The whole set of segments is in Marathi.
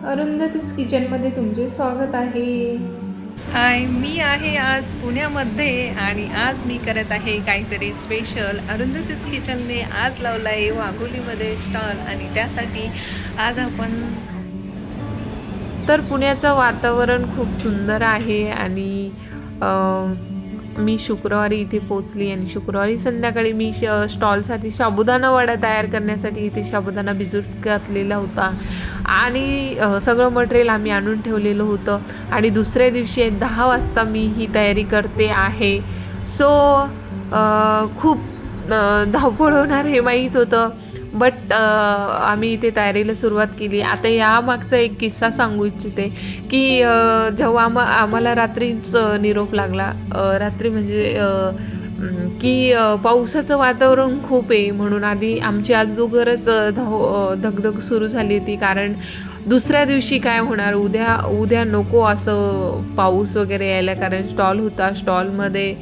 अरुंधतीज किचनमध्ये तुमचे स्वागत आहे. हाय, मी आहे आज पुण्यामध्ये आणि आज मी करत आहे काहीतरी स्पेशल. अरुंधतीज किचनने आज लावला आहे वाघोलीमध्ये स्टॉल आणि त्यासाठी आज आपण तर पुण्याचं वातावरण खूप सुंदर आहे आणि मी शुक्रवारी इथे पोचली आणि शुक्रवारी संध्याकाळी मी स्टॉलसाठी साबुदाणा वडा तयार करण्यासाठी इथे साबुदाणा भिजत घातलेला होता आणि सगळं मटेरियल आम्ही आणून ठेवलेलं होतं आणि दुसऱ्या दिवशी 10 वाजता मी ही तयारी करते आहे. सो खूप धावपळ होणार हे माहीत होतं, बट आम्ही इथे तयारीला सुरुवात केली. आता यामागचा एक किस्सा सांगू इच्छिते की जेव्हा आम्हाला रात्रीच निरोप लागला, रात्री म्हणजे की पावसाचं वातावरण खूप आहे म्हणून आधी आमची अगोदरच धगधग सुरू झाली होती. कारण दुसऱ्या दिवशी काय होणार, उद्या नको असं पाऊस वगैरे यायला, कारण स्टॉल होता. स्टॉलमध्ये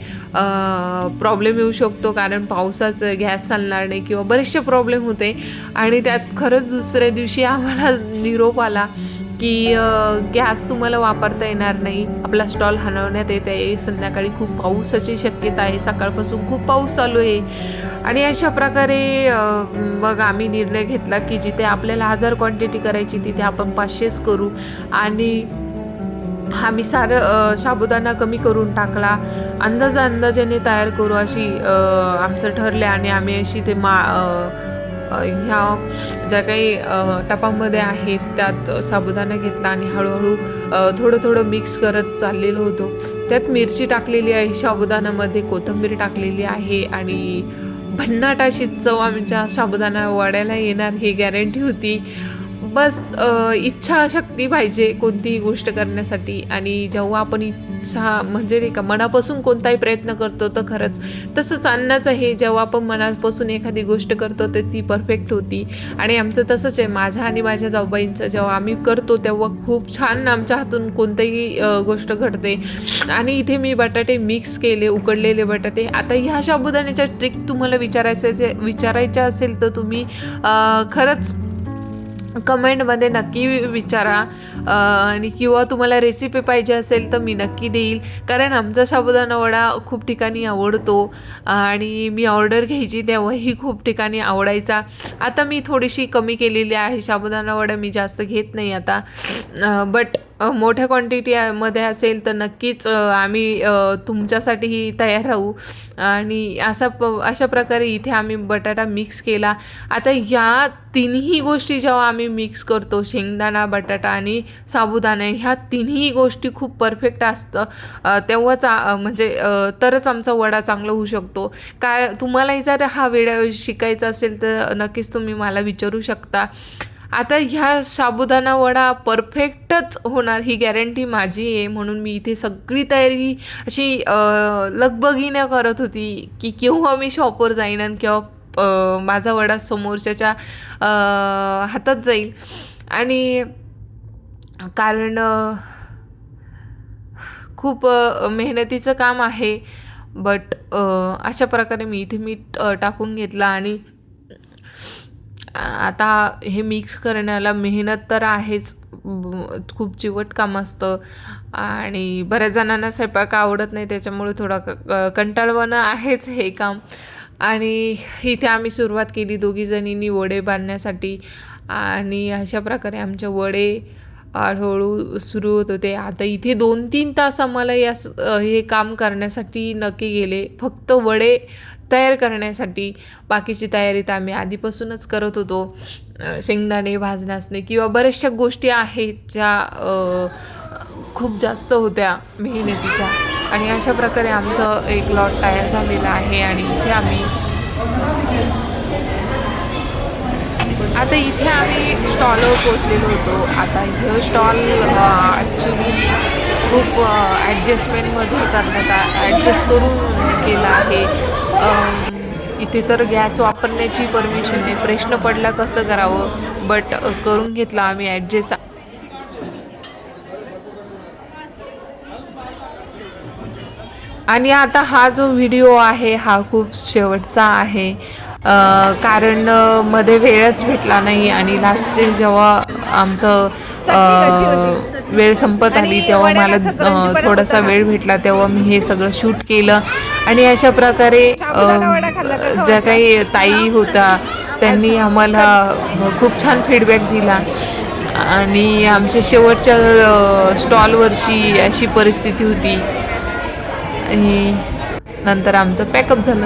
प्रॉब्लेम येऊ शकतो कारण पावसाचं गॅस चालणार नाही किंवा बरेचसे प्रॉब्लेम होते. आणि त्यात खरंच दुसऱ्या दिवशी आम्हाला निरोप आला की गॅस तुम्हाला वापरता येणार नाही, आपला स्टॉल हलवण्यात येत आहे, संध्याकाळी खूप पावसाची शक्यता आहे, सकाळपासून खूप पाऊस चालू आहे. आणि अशा प्रकारे मग आम्ही निर्णय घेतला की जिथे आपल्याला 1000 क्वांटिटी करायची तिथे आपण 500च करू आणि आम्ही सारं साबुदाणा कमी करून टाकला, अंदाजाने तयार करू अशी आमचं ठरलं. आणि आम्ही अशी ते ह्या ज्या काही टपामध्ये आहेत त्यात साबुदाणा घेतला आणि हळूहळू थोडं मिक्स करत चाललेलो होतो. त्यात मिरची टाकलेली आहे, साबुदाण्यामध्ये कोथिंबीर टाकलेली आहे आणि भन्नाट अशी चव आमच्या साबुदाणा वड्याला येणार ही गॅरंटी होती. बस इच्छाशक्ती पाहिजे कोणतीही गोष्ट करण्यासाठी. आणि जेव्हा आपण इच्छा म्हणजे नाही का मनापासून कोणताही प्रयत्न करतो तर खरंच तसंच अन्नाचं हे जेव्हा आपण मनापासून एखादी गोष्ट करतो तर ती परफेक्ट होती. आणि आमचं तसंच आहे, माझ्या आणि माझ्या जाऊबाईंचं जेव्हा आम्ही करतो तेव्हा खूप छान आमच्या हातून कोणतीही गोष्ट घडते. आणि इथे मी बटाटे मिक्स केले, उकडलेले बटाटे. आता ह्या साबुदाण्याच्या ट्रिक तुम्हाला विचारायच्या असेल तर तुम्ही खरंच कमेंटमध्ये नक्की विचारा आणि किंवा तुम्हाला रेसिपी पाहिजे असेल तर मी नक्की देईल, कारण आमचा साबुदाणा वडा खूप ठिकाणी आवडतो आणि मी ऑर्डर घ्यायची तेव्हाही खूप ठिकाणी आवडायचा. आता मी थोडीशी कमी केलेली आहे, साबुदाणा वडा मी जास्त घेत नाही आता, बट मोठ्या क्वांटिटीमध्ये असेल तर नक्कीच आम्ही तुमच्यासाठीही तयार राहू. आणि अशा प्रकारे इथे आम्ही बटाटा मिक्स केला. आता या तिन्ही गोष्टी जेव्हा आम्ही मिक्स करतो, शेंगदाणा, बटाटा आणि साबुदाणा, ह्या तिन्ही गोष्टी खूप परफेक्ट असतं, तेव्हाच म्हणजे तरच आमचा वडा चांगला होऊ शकतो. काय तुम्हालाही जर हा व्हिडिओ शिकायचा असेल तर नक्कीच तुम्ही मला विचारू शकता. आता ह्या साबुदाणा वडा परफेक्टच होणार ही गॅरंटी माझी आहे, म्हणून मी इथे सगळी तयारी अशी लगबगीने करत होती की केव्हा मी शॉपवर जाईन आणि केव्हा माझा वडा समोरच्याच्या हातात जाईल. आणि कारण खूप मेहनतीचं काम आहे, बट अशा प्रकारे मी इथे मीठ टाकून घेतला. आणि आता हे मिक्स करण्याला मेहनत तर आहेच, खूप चिवट काम असतं आणि बऱ्याच जणांना स्वयंपाक आवडत नाही, त्याच्यामुळे थोडा कंटाळवाणं आहेच हे काम. आणि इथे आम्ही सुरुवात केली दोघीजणींनी वडे बांधण्यासाठी आणि अशा प्रकारे आमचे वडे हळूहळू सुरू होत होते. आता इथे 2-3 तास आम्हाला हे काम करण्यासाठी नक्की गेले, फक्त वडे तयार करण्यासाठी. बाकीची तयारी तर आम्ही आधीपासूनच करत होतो, शेंगदाणे भाजण्यासने किंवा बऱ्याचशा गोष्टी आहेत ज्या खूप जास्त होत्या मेहनतीच्या. आणि अशा प्रकारे आमचं एक लॉट तयार झालेला आहे. आणि इथे आम्ही स्टॉलवर पोचलेलो होतो. आता हे स्टॉल ॲक्च्युली खूप ॲडजस्ट करून केलं आहे. इथे तर गॅस वापरण्याची परमिशन नाही, प्रश्न पडला कसं करावं, बट करून घेतलं आम्ही ॲडजस्ट. आणि आता हा जो व्हिडिओ आहे हा खूप शेवटचा आहे, कारण मध्ये वेळच भेटला नाही. आणि लास्टचे जेव्हा आमचं वेळ संपत आली तेव्हा मला थोडासा वेळ भेटला तेव्हा मी हे सगळं शूट केलं. आणि अशा प्रकारे ज्या काही ताई होत्या त्यांनी आम्हाला खूप छान फीडबॅक दिला. आणि आमच्या शेवटच्या स्टॉलवरची अशी परिस्थिती होती आणि नंतर आमचं पॅकअप झालं.